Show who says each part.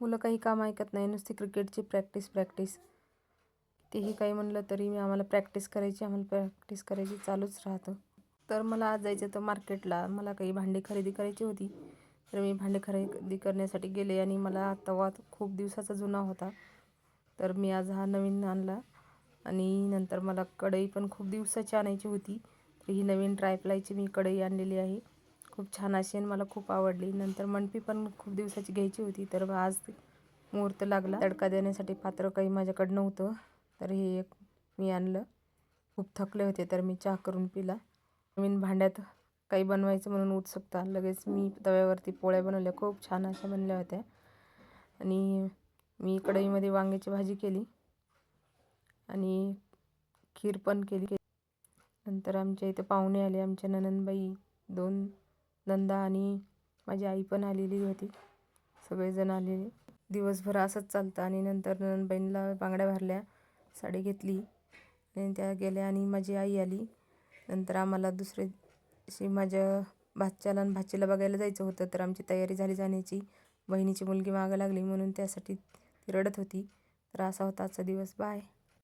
Speaker 1: मुलं काही काम ऐकत नाही, नुसती क्रिकेटची प्रॅक्टिस प्रॅक्टिस. तेही काही म्हणलं तरी आम्हाला प्रॅक्टिस करायची चालूच राहतं. तर मला आज जायचं होतं मार्केटला. मला काही भांडी खरेदी करायची होती. तर मी भांडी खरेदी करण्यासाठी गेले आणि मला तवा खूप दिवसाचा जुना होता. तर मी आज हा नवीन आणला आणि नंतर मला कढई पण खूप दिवसाची आणायची होती. तर ही नवीन ट्रायप्लायची मी कढई आणलेली आहे. खूप छान अशी आणि मला खूप आवडली. नंतर मंडपी पण खूप दिवसाची घ्यायची होती. तर आज मुहूर्त लागला. तडका देण्यासाठी पात्र काही माझ्याकडं नव्हतं. तर हे एक मी आणलं. खूप थकले होते तर मी चहा करून पिला. नवीन भांड्यात काही बनवायचं म्हणून उत्सुकता. लगेच मी तव्यावरती पोळ्या बनवल्या. खूप छान अशा बनल्या होत्या. आणि मी कढईमध्ये वांग्याची भाजी केली आणि खीर पण केली. नंतर आमच्या इथे पाहुणे आले. आमच्या नणंदबाई, 2 नंदा आणि माझी आई पण आलेली होती. सगळेजण आलेले. दिवसभर असंच चालतं आणि नंतर नणंदबाईंना बांगड्या भरल्या, साडी घेतली आणि त्या गेल्या आणि माझी आई आली. नंतर आम्हाला दुसऱ्या दिवशी माझ्या भाच्याला आणि भाचीला बघायला जायचं होतं. तर आमची तयारी झाली जाण्याची. बहिणीची मुलगी मागं लागली म्हणून त्यासाठी ती रडत होती. तर असा होता आजचा दिवस. बाय.